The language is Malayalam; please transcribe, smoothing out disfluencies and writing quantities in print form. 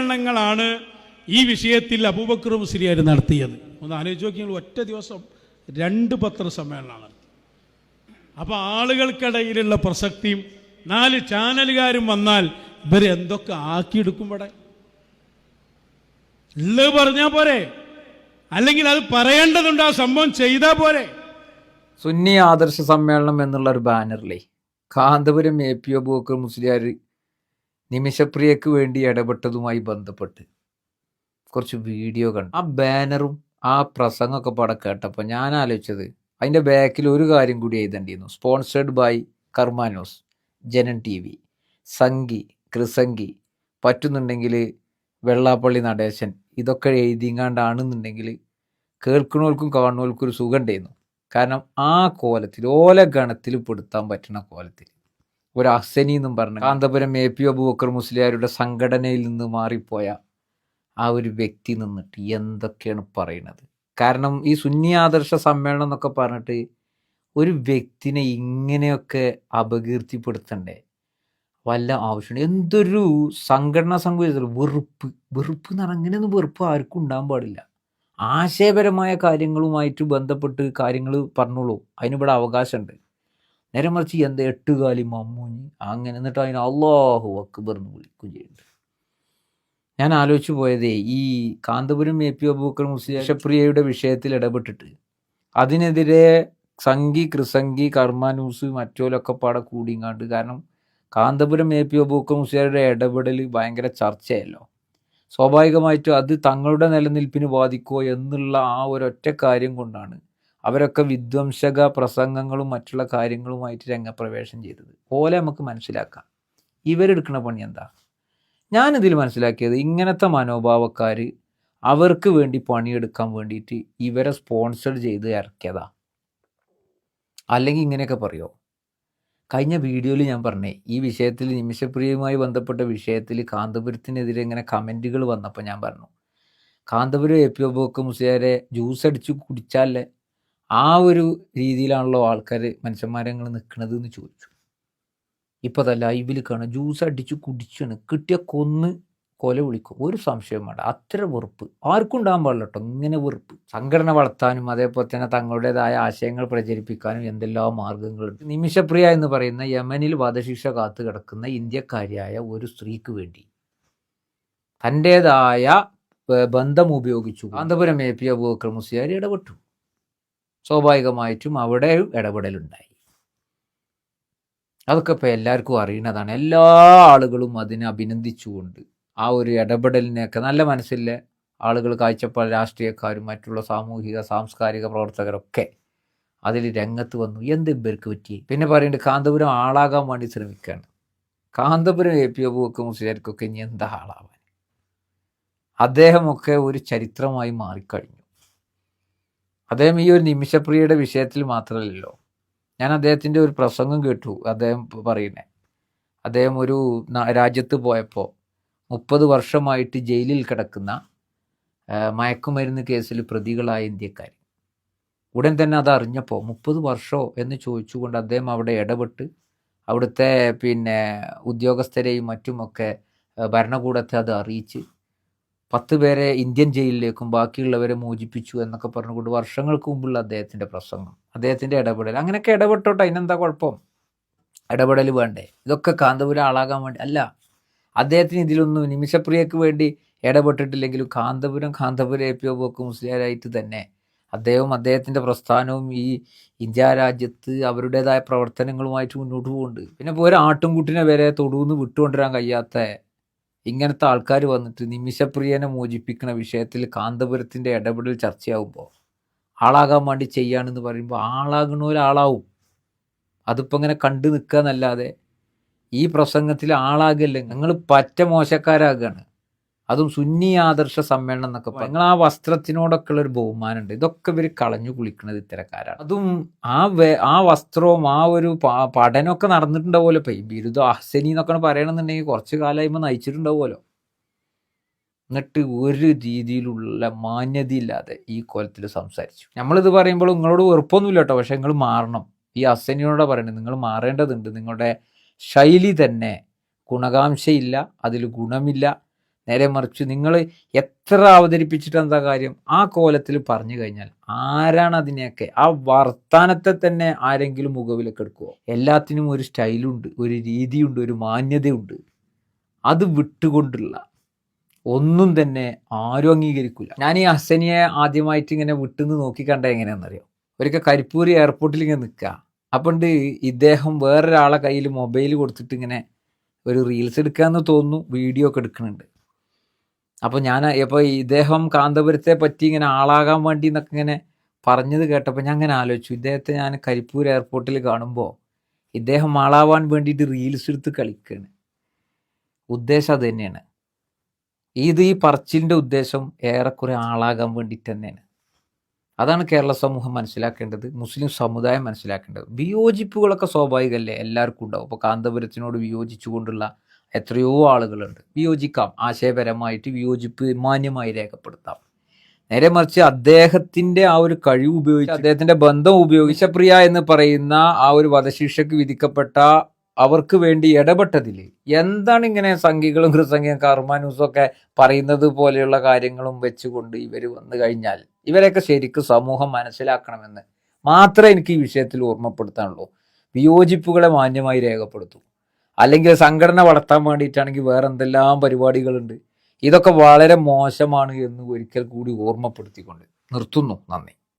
സമ്മേളനങ്ങളാണ് ഈ വിഷയത്തിൽ അബൂബക്കർ മുസ്ലിയാർ നടത്തിയത്. ഒന്ന് ആലോചിച്ച് നോക്കിയാൽ ഒറ്റ ദിവസം 2 പത്രസമ്മേളനമാണ്. അപ്പോൾ ആളുകൾക്കിടയിലുള്ള പ്രസക്തിയും 4 ചാനലുകാരും വന്നാൽ ഇവർ എന്തൊക്കെ ആക്കിയെടുക്കും ഇവിടെ ഉള്ളത് പറഞ്ഞാൽ പോരെ, അല്ലെങ്കിൽ അത് പറയേണ്ടതുണ്ട്, ആ സംഭവം ചെയ്താൽ പോരെ. സുന്നി ആദർശ സമ്മേളനം എന്നുള്ള ഒരു ബാനറിലെ കാന്തപുരം APO അബൂബക്കർ മുസ്ലിയാർ നിമിഷപ്രിയക്ക് വേണ്ടി ഇടപെട്ടതുമായി ബന്ധപ്പെട്ട് കുറച്ച് വീഡിയോ കണ്ടു. ആ ബാനറും ആ പ്രസംഗമൊക്കെ പാടെ കേട്ടപ്പോൾ ഞാൻ ആലോചിച്ചത് അതിൻ്റെ ബാക്കിൽ ഒരു കാര്യം കൂടി എഴുതേണ്ടിയിരുന്നു. Sponsored by കർമാനോസ്, Janam TV, Sanghi, കൃസംഗി, പറ്റുന്നുണ്ടെങ്കിൽ വെള്ളാപ്പള്ളി നടേശൻ, ഇതൊക്കെ എഴുതിങ്ങാണ്ടാണെന്നുണ്ടെങ്കിൽ കേൾക്കുന്നവർക്കും കാണുന്നവർക്കും ഒരു സുഖം ഉണ്ടായിരുന്നു. കാരണം ആ കോലത്തിൽ ഓല ഗണത്തിൽ പെടുത്താൻ പറ്റുന്ന കോലത്തിൽ ഒരു അഹ്സനി എന്നും പറഞ്ഞ കാന്തപുരം APO അബൂബക്കർ മുസ്ലിയാരുടെ സംഘടനയിൽ നിന്ന് മാറിപ്പോയ ആ ഒരു വ്യക്തി നിന്നിട്ട് എന്തൊക്കെയാണ് പറയുന്നത്. കാരണം ഈ സുന്നി ആദർശ സമ്മേളനം എന്നൊക്കെ പറഞ്ഞിട്ട് ഒരു വ്യക്തിനെ ഇങ്ങനെയൊക്കെ അപകീർത്തിപ്പെടുത്തണ്ടേ? വല്ല ആവശ്യമുണ്ട്? എന്തൊരു സംഘടനാ സംഘടന വെറുപ്പ് എന്ന് പറഞ്ഞാൽ അങ്ങനെയൊന്നും വെറുപ്പ് ആർക്കും ഉണ്ടാകാൻ പാടില്ല. ആശയപരമായ കാര്യങ്ങളുമായിട്ട് ബന്ധപ്പെട്ട് കാര്യങ്ങൾ പറഞ്ഞോളൂ, അതിനിവിടെ അവകാശമുണ്ട്. നേരെ മറിച്ച് എന്താ 8 കാലി മമ്മൂഞ്ഞ് അങ്ങനെ എന്നിട്ട് അതിന് അല്ലാഹു അക്ബർ എന്ന് വിളിക്കുകയും ചെയ്യുന്നുണ്ട്. ഞാൻ ആലോചിച്ചു പോയതേ, ഈ കാന്തപുരം APO അബൂബക്കർ മുസ്ലിയാർ നിമിഷപ്രിയയുടെ വിഷയത്തിൽ ഇടപെട്ടിട്ട് അതിനെതിരെ സംഗി, കൃസംഗി, കർമാനൂസ് മറ്റോലൊക്കെ പാടെ കൂടിങ്ങാണ്ട്. കാരണം കാന്തപുരം APO അബൂബക്കർ മുസ്ലിയാരുടെ ഇടപെടൽ ഭയങ്കര ചർച്ചയല്ലോ. സ്വാഭാവികമായിട്ടും അത് തങ്ങളുടെ നിലനിൽപ്പിന് ബാധിക്കുമോ എന്നുള്ള ആ ഒരൊറ്റ കാര്യം കൊണ്ടാണ് അവരൊക്കെ വിധ്വംസക പ്രസംഗങ്ങളും മറ്റുള്ള കാര്യങ്ങളുമായിട്ട് രംഗപ്രവേശം ചെയ്തത്. പോലെ നമുക്ക് മനസ്സിലാക്കാം ഇവരെടുക്കുന്ന പണി എന്താ. ഞാനിതിൽ മനസ്സിലാക്കിയത്, ഇങ്ങനത്തെ മനോഭാവക്കാർ അവർക്ക് വേണ്ടി പണിയെടുക്കാൻ വേണ്ടിയിട്ട് ഇവരെ സ്പോൺസർ ചെയ്ത് ഇറക്കിയതാ. അല്ലെങ്കിൽ ഇങ്ങനെയൊക്കെ പറയുമോ? കഴിഞ്ഞ വീഡിയോയിൽ ഞാൻ പറഞ്ഞേ, ഈ വിഷയത്തിൽ നിമിഷപ്രിയയുമായി ബന്ധപ്പെട്ട വിഷയത്തിൽ കാന്തപുരത്തിനെതിരെ ഇങ്ങനെ കമൻറ്റുകൾ വന്നപ്പോൾ ഞാൻ പറഞ്ഞു, കാന്തപുരം APO അബൂബക്കർ മുസ്ലിയാരെ ജ്യൂസ് അടിച്ച് കുടിച്ചാലേ ആ ഒരു രീതിയിലാണല്ലോ ആൾക്കാർ മനുഷ്യന്മാരങ്ങൾ നിൽക്കുന്നത് എന്ന് ചോദിച്ചു. ഇപ്പോൾ അതല്ല, ലൈവിൽ കാണാം ജ്യൂസ് അടിച്ച് കുടിച്ചാണ്, കിട്ടിയ കൊന്ന് കൊല വിളിക്കും, ഒരു സംശയം വേണ്ട. അത്ര വെറുപ്പ് ആർക്കും ഉണ്ടാകാൻ പാടില്ല കേട്ടോ. ഇങ്ങനെ വെറുപ്പ് സംഘടന വളർത്താനും അതേപോലെ തന്നെ തങ്ങളുടേതായ ആശയങ്ങൾ പ്രചരിപ്പിക്കാനും എന്തെല്ലാം മാർഗങ്ങളുണ്ട്. നിമിഷപ്രിയ എന്ന് പറയുന്ന യമനിൽ വധശിക്ഷ കാത്തു കിടക്കുന്ന ഇന്ത്യക്കാരിയായ ഒരു സ്ത്രീക്ക് വേണ്ടി തൻ്റേതായ ബന്ധം ഉപയോഗിച്ചു കാന്തപുരം APO അബൂബക്കർ മുസ്ലിയാർ ഇടപെട്ടു. സ്വാഭാവികമായിട്ടും അവിടെ ഇടപെടലുണ്ടായി. അതൊക്കെ ഇപ്പോൾ എല്ലാവർക്കും അറിയുന്നതാണ്. എല്ലാ ആളുകളും അതിനെ അഭിനന്ദിച്ചുകൊണ്ട് ആ ഒരു ഇടപെടലിനെയൊക്കെ നല്ല മനസ്സിലെ ആളുകൾ, കാഴ്ചപ്പാട് രാഷ്ട്രീയക്കാരും മറ്റുള്ള സാമൂഹിക സാംസ്കാരിക പ്രവർത്തകരൊക്കെ അതിൽ രംഗത്ത് വന്നു. എന്ത് ഇവർക്ക് പറ്റി? പിന്നെ പറയുന്നുണ്ട് കാന്തപുരം ആളാകാൻ വേണ്ടി ശ്രമിക്കുകയാണ്. കാന്തപുരം APO അബൂബക്കർ മുസ്ലിയാർക്കൊക്കെ ഇനി എന്താ ആളാവാൻ? അദ്ദേഹമൊക്കെ ഒരു ചരിത്രമായി മാറിക്കഴിഞ്ഞു. അദ്ദേഹം ഈ ഒരു നിമിഷപ്രിയയുടെ വിഷയത്തിൽ മാത്രമല്ലല്ലോ. ഞാൻ അദ്ദേഹത്തിൻ്റെ ഒരു പ്രസംഗം കേട്ടു. അദ്ദേഹം പറയുന്നത്, അദ്ദേഹം ഒരു രാജ്യത്ത് പോയപ്പോൾ 30 വർഷമായിട്ട് ജയിലിൽ കിടക്കുന്ന മയക്കുമരുന്ന് കേസിൽ പ്രതികളായ ഇന്ത്യക്കാർ ഉടൻ തന്നെ അത് അറിഞ്ഞപ്പോൾ 30 വർഷമോ എന്ന് ചോദിച്ചുകൊണ്ട് അദ്ദേഹം അവിടെ ഇടപെട്ട് അവിടുത്തെ ഉദ്യോഗസ്ഥരെയും മറ്റുമൊക്കെ ഭരണകൂടത്തെ അത് അറിയിച്ച് 10 പേരെ ഇന്ത്യൻ ജയിലിലേക്കും ബാക്കിയുള്ളവരെ മോചിപ്പിച്ചു എന്നൊക്കെ പറഞ്ഞുകൊണ്ട് വർഷങ്ങൾക്ക് മുമ്പുള്ള അദ്ദേഹത്തിൻ്റെ പ്രസംഗം, അദ്ദേഹത്തിൻ്റെ ഇടപെടൽ, അങ്ങനെയൊക്കെ ഇടപെട്ടോട്ടെ, അതിനെന്താ കുഴപ്പം? ഇടപെടൽ വേണ്ടേ? ഇതൊക്കെ കാന്തപുരം ആളാകാൻ വേണ്ടി അല്ല. അദ്ദേഹത്തിന് ഇതിലൊന്നും നിമിഷപ്രിയക്ക് വേണ്ടി ഇടപെട്ടിട്ടില്ലെങ്കിലും കാന്തപുരം APO അബൂബക്കർ മുസ്ലിയാരായിട്ട് തന്നെ അദ്ദേഹത്തിൻ്റെ പ്രസ്ഥാനവും ഈ ഇന്ത്യ രാജ്യത്ത് അവരുടേതായ പ്രവർത്തനങ്ങളുമായിട്ട് മുന്നോട്ട് പോകുന്നുണ്ട്. പിന്നെ ഇപ്പോൾ ഒരു ആട്ടുംകുട്ടിനെ വരെ തൊടുന്ന് വിട്ടുകൊണ്ടുവരാൻ കഴിയാത്ത ഇങ്ങനത്തെ ആൾക്കാർ വന്നിട്ട് നിമിഷപ്രിയനെ മോചിപ്പിക്കുന്ന വിഷയത്തിൽ കാന്തപുരത്തിൻ്റെ ഇടപെടൽ ചർച്ചയാവുമ്പോൾ ആളാകാൻ വേണ്ടി ചെയ്യാണെന്ന് പറയുമ്പോൾ ആളാകണോരാളാവും. അതിപ്പോൾ ഇങ്ങനെ കണ്ടു നിൽക്കുക എന്നല്ലാതെ ഈ പ്രസംഗത്തിൽ ആളാകല്ലേ, നിങ്ങൾ പറ്റ മോശക്കാരാകുകയാണ്. അതും സുന്നി ആദർശ സമ്മേളനം എന്നൊക്കെ പറയും. നിങ്ങൾ ആ വസ്ത്രത്തിനോടൊക്കെ ഉള്ളൊരു ബഹുമാനമുണ്ട്. ഇതൊക്കെ ഇവർ കളഞ്ഞു കുളിക്കുന്നത് ഇത്തരക്കാരാണ്. അതും ആ വസ്ത്രവും ആ ഒരു പഠനമൊക്കെ നടന്നിട്ടുണ്ടാവുമല്ലോ. ഇപ്പം ഈ ബിരുദം അഹ്സനി എന്നൊക്കെ പറയണമെന്നുണ്ടെങ്കിൽ കുറച്ച് കാലമാകുമ്പോൾ നയിച്ചിട്ടുണ്ടാവുമല്ലോ. എന്നിട്ട് ഒരു രീതിയിലുള്ള മാന്യതയില്ലാതെ ഈ കോലത്തിൽ സംസാരിച്ചു. നമ്മളിത് പറയുമ്പോൾ നിങ്ങളോട് വെറുപ്പൊന്നുമില്ല കേട്ടോ, പക്ഷെ നിങ്ങൾ മാറണം. ഈ അഹ്സനിയോടെ പറയണത് നിങ്ങൾ മാറേണ്ടതുണ്ട്. നിങ്ങളുടെ ശൈലി തന്നെ ഗുണകാംക്ഷയില്ല, അതിൽ ഗുണമില്ല. നേരെ മറിച്ച് നിങ്ങൾ എത്ര അവതരിപ്പിച്ചിട്ട് എന്താ കാര്യം? ആ കോലത്തിൽ പറഞ്ഞു കഴിഞ്ഞാൽ ആരാണ് അതിനെയൊക്കെ? ആ വർത്താനത്തെ തന്നെ ആരെങ്കിലും മുഖവിലൊക്കെ എടുക്കുമോ? എല്ലാത്തിനും ഒരു സ്റ്റൈലുണ്ട്, ഒരു രീതിയുണ്ട്, ഒരു മാന്യതയുണ്ട്. അത് വിട്ടുകൊണ്ടുള്ള ഒന്നും തന്നെ ആരും അംഗീകരിക്കില്ല. ഞാൻ ഈ ഹസനിയെ ആദ്യമായിട്ട് ഇങ്ങനെ വിട്ടുന്ന് നോക്കി കണ്ട എങ്ങനെയാണെന്നറിയോ? ഒരിക്കൽ കരിപ്പൂർ എയർപോർട്ടിൽ ഇങ്ങനെ നിൽക്കുക. അപ്പണ്ട് ഇദ്ദേഹം വേറൊരാളെ കയ്യിൽ മൊബൈൽ കൊടുത്തിട്ട് ഇങ്ങനെ ഒരു റീൽസ് എടുക്കാന്ന് തോന്നുന്നു, വീഡിയോ ഒക്കെ എടുക്കുന്നുണ്ട്. അപ്പോൾ ഇദ്ദേഹം കാന്തപുരത്തെ പറ്റി ഇങ്ങനെ ആളാകാൻ വേണ്ടി എന്നൊക്കെ ഇങ്ങനെ പറഞ്ഞത് കേട്ടപ്പോൾ ഞാൻ അങ്ങനെ ആലോചിച്ചു, ഇദ്ദേഹത്തെ ഞാൻ കരിപ്പൂർ എയർപോർട്ടിൽ കാണുമ്പോൾ ഇദ്ദേഹം ആളാവാൻ വേണ്ടിയിട്ട് റീൽസ് എടുത്ത് കളിക്കുകയാണ്. ഉദ്ദേശം അത് തന്നെയാണ്. ഈ പറച്ചിലിൻ്റെ ഉദ്ദേശം ഏറെക്കുറെ ആളാകാൻ വേണ്ടിയിട്ട് തന്നെയാണ്. അതാണ് കേരള സമൂഹം മനസ്സിലാക്കേണ്ടത്, മുസ്ലിം സമുദായം മനസ്സിലാക്കേണ്ടത്. വിയോജിപ്പുകളൊക്കെ സ്വാഭാവികമല്ലേ, എല്ലാവർക്കും ഉണ്ടാവും. ഇപ്പോൾ കാന്തപുരത്തിനോട് വിയോജിച്ചുകൊണ്ടുള്ള എത്രയോ ആളുകളുണ്ട്. വിയോജിക്കാം, ആശയപരമായിട്ട് വിയോജിപ്പ് മാന്യമായി രേഖപ്പെടുത്താം. നേരെ മറിച്ച് അദ്ദേഹത്തിൻ്റെ ആ ഒരു കഴിവ് ഉപയോഗിച്ച്, അദ്ദേഹത്തിൻ്റെ ബന്ധം ഉപയോഗിച്ച് പ്രിയ എന്ന് പറയുന്ന ആ ഒരു വധശിക്ഷയ്ക്ക് വിധിക്കപ്പെട്ട അവർക്ക് വേണ്ടി ഇടപെട്ടതിൽ എന്താണ് ഇങ്ങനെ സംഘികളും കൃസംഖ്യം കർമാനൂസും ഒക്കെ പറയുന്നത് പോലെയുള്ള കാര്യങ്ങളും വെച്ചുകൊണ്ട് ഇവർ വന്നു കഴിഞ്ഞാൽ ഇവരെയൊക്കെ ശരിക്കും സമൂഹം മനസ്സിലാക്കണമെന്ന് മാത്രമേ എനിക്ക് ഈ വിഷയത്തിൽ ഓർമ്മപ്പെടുത്താനുള്ളൂ. വിയോജിപ്പുകളെ മാന്യമായി രേഖപ്പെടുത്തും. അല്ലെങ്കിൽ സംഘടന വളർത്താൻ വേണ്ടിയിട്ടാണെങ്കിൽ വേറെ എന്തെല്ലാം പരിപാടികളുണ്ട്. ഇതൊക്കെ വളരെ മോശമാണ് എന്ന് ഒരിക്കൽ കൂടി ഓർമ്മപ്പെടുത്തിക്കൊണ്ട് നിർത്തുന്നു. നന്ദി.